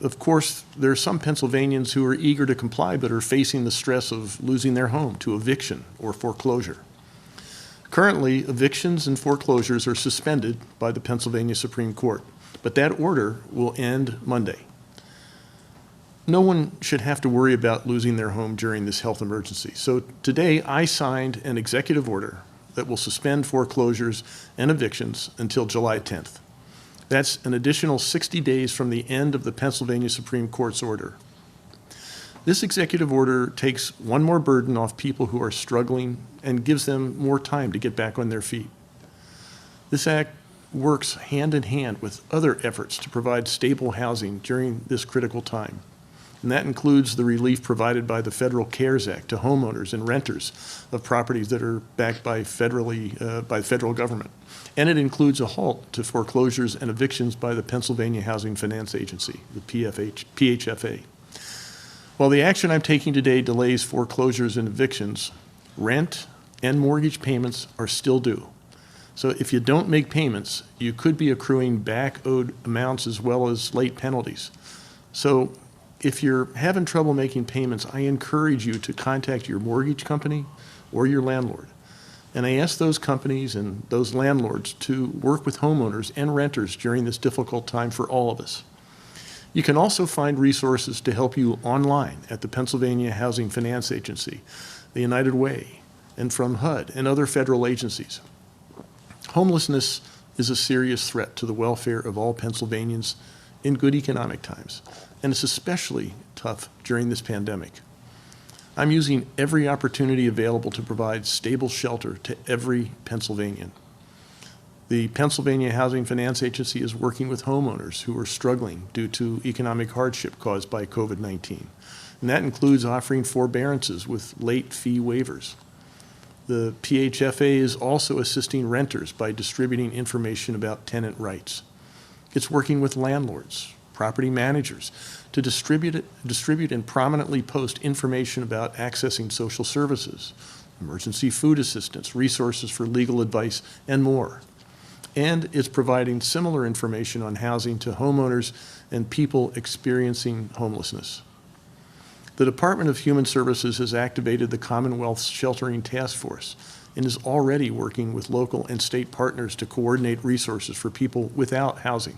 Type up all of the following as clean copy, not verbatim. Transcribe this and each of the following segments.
of course, there are some Pennsylvanians who are eager to comply but are facing the stress of losing their home to eviction or foreclosure. Currently, evictions and foreclosures are suspended by the Pennsylvania Supreme Court, but that order will end Monday. No one should have to worry about losing their home during this health emergency. So today I signed an executive order that will suspend foreclosures and evictions until July 10th. That's an additional 60 days from the end of the Pennsylvania Supreme Court's order. This executive order takes one more burden off people who are struggling and gives them more time to get back on their feet. This act works hand in hand with other efforts to provide stable housing during this critical time. And that includes the relief provided by the Federal CARES Act to homeowners and renters of properties that are backed by by the federal government. And it includes a halt to foreclosures and evictions by the Pennsylvania Housing Finance Agency, the PHFA. While the action I'm taking today delays foreclosures and evictions, rent and mortgage payments are still due. So if you don't make payments, you could be accruing back owed amounts as well as late penalties. So if you're having trouble making payments, I encourage you to contact your mortgage company or your landlord. And I ask those companies and those landlords to work with homeowners and renters during this difficult time for all of us. You can also find resources to help you online at the Pennsylvania Housing Finance Agency, the United Way, and from HUD and other federal agencies. Homelessness is a serious threat to the welfare of all Pennsylvanians in good economic times, and it's especially tough during this pandemic. I'm using every opportunity available to provide stable shelter to every Pennsylvanian. The Pennsylvania Housing Finance Agency is working with homeowners who are struggling due to economic hardship caused by COVID-19, and that includes offering forbearances with late fee waivers. The PHFA is also assisting renters by distributing information about tenant rights. It's working with landlords, property managers, to distribute and prominently post information about accessing social services, emergency food assistance, resources for legal advice, and more. And it's providing similar information on housing to homeowners and people experiencing homelessness. The Department of Human Services has activated the Commonwealth's Sheltering Task Force and is already working with local and state partners to coordinate resources for people without housing.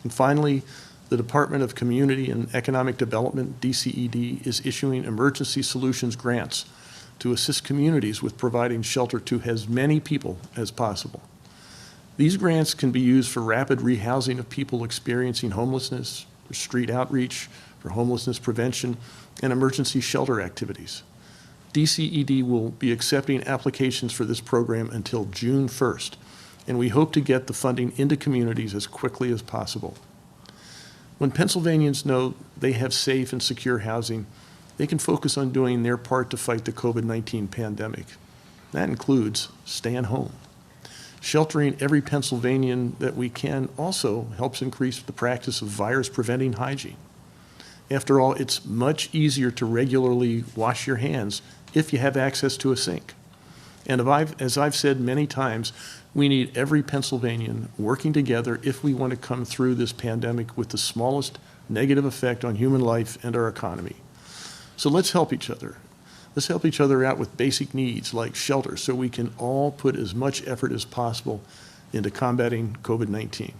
And finally, the Department of Community and Economic Development, DCED, is issuing emergency solutions grants to assist communities with providing shelter to as many people as possible. These grants can be used for rapid rehousing of people experiencing homelessness, for street outreach, for homelessness prevention, and emergency shelter activities. DCED will be accepting applications for this program until June 1st, and we hope to get the funding into communities as quickly as possible. When Pennsylvanians know they have safe and secure housing, they can focus on doing their part to fight the COVID-19 pandemic. That includes staying home. Sheltering every Pennsylvanian that we can also helps increase the practice of virus-preventing hygiene. After all, it's much easier to regularly wash your hands if you have access to a sink. And as I've said many times, we need every Pennsylvanian working together if we want to come through this pandemic with the smallest negative effect on human life and our economy. So let's help each other. Let's help each other out with basic needs like shelter so we can all put as much effort as possible into combating COVID-19.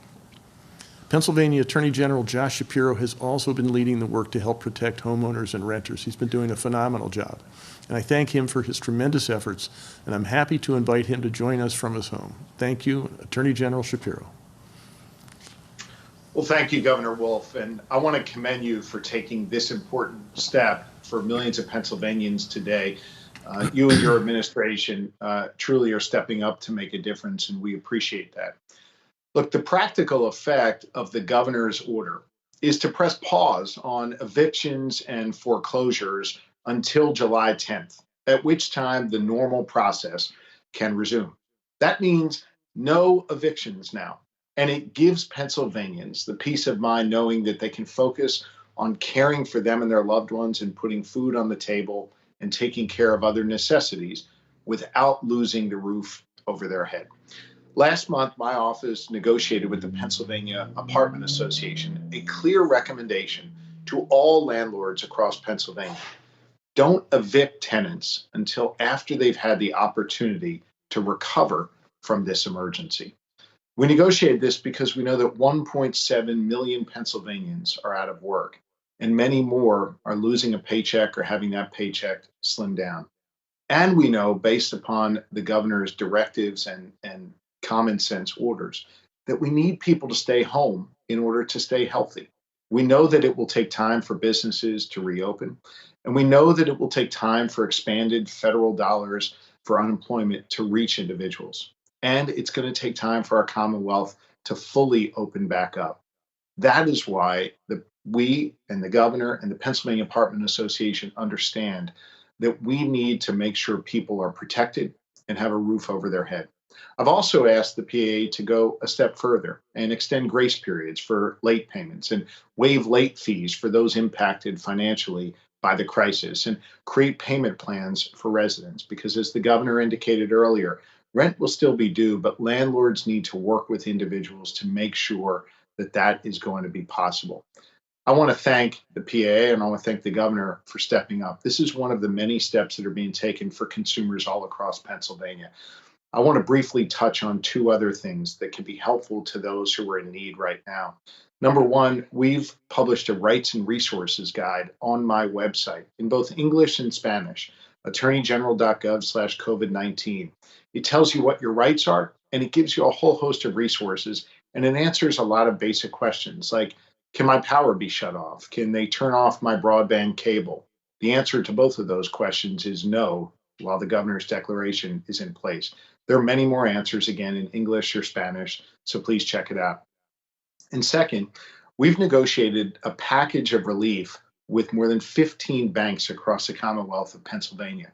Pennsylvania Attorney General Josh Shapiro has also been leading the work to help protect homeowners and renters. He's been doing a phenomenal job, and I thank him for his tremendous efforts, and I'm happy to invite him to join us from his home. Thank you, Attorney General Shapiro. Well, thank you, Governor Wolf, and I want to commend you for taking this important step for millions of Pennsylvanians today. You and your administration truly are stepping up to make a difference, and we appreciate that. Look, the practical effect of the governor's order is to press pause on evictions and foreclosures until July 10th, at which time the normal process can resume. That means no evictions now, and it gives Pennsylvanians the peace of mind knowing that they can focus on caring for them and their loved ones and putting food on the table and taking care of other necessities without losing the roof over their head. Last month, my office negotiated with the Pennsylvania Apartment Association a clear recommendation to all landlords across Pennsylvania. Don't evict tenants until after they've had the opportunity to recover from this emergency. We negotiated this because we know that 1.7 million Pennsylvanians are out of work, and many more are losing a paycheck or having that paycheck slim down. And we know, based upon the governor's directives and common sense orders, that we need people to stay home in order to stay healthy. We know that it will take time for businesses to reopen, and we know that it will take time for expanded federal dollars for unemployment to reach individuals. And it's going to take time for our Commonwealth to fully open back up. That is why we and the governor and the Pennsylvania Apartment Association understand that we need to make sure people are protected and have a roof over their head. I've also asked the PAA to go a step further and extend grace periods for late payments and waive late fees for those impacted financially by the crisis and create payment plans for residents. Because as the governor indicated earlier, rent will still be due, but landlords need to work with individuals to make sure that that is going to be possible. I want to thank the PAA and I want to thank the governor for stepping up. This is one of the many steps that are being taken for consumers all across Pennsylvania. I want to briefly touch on two other things that can be helpful to those who are in need right now. Number one, we've published a rights and resources guide on my website in both English and Spanish, attorneygeneral.gov/COVID-19. It tells you what your rights are, and it gives you a whole host of resources, and it answers a lot of basic questions like, can my power be shut off? Can they turn off my broadband cable? The answer to both of those questions is no, while the governor's declaration is in place. There are many more answers, again, in English or Spanish, so please check it out. And second, we've negotiated a package of relief with more than 15 banks across the Commonwealth of Pennsylvania.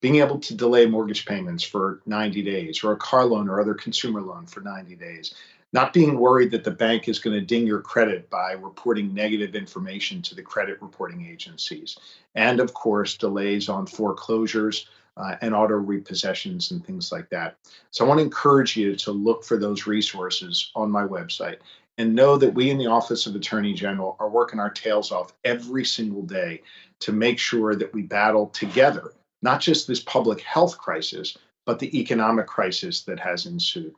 Being able to delay mortgage payments for 90 days or a car loan or other consumer loan for 90 days. Not being worried that the bank is going to ding your credit by reporting negative information to the credit reporting agencies. And of course, delays on foreclosures and auto repossessions and things like that. So I want to encourage you to look for those resources on my website and know that we in the Office of Attorney General are working our tails off every single day to make sure that we battle together, not just this public health crisis, but the economic crisis that has ensued.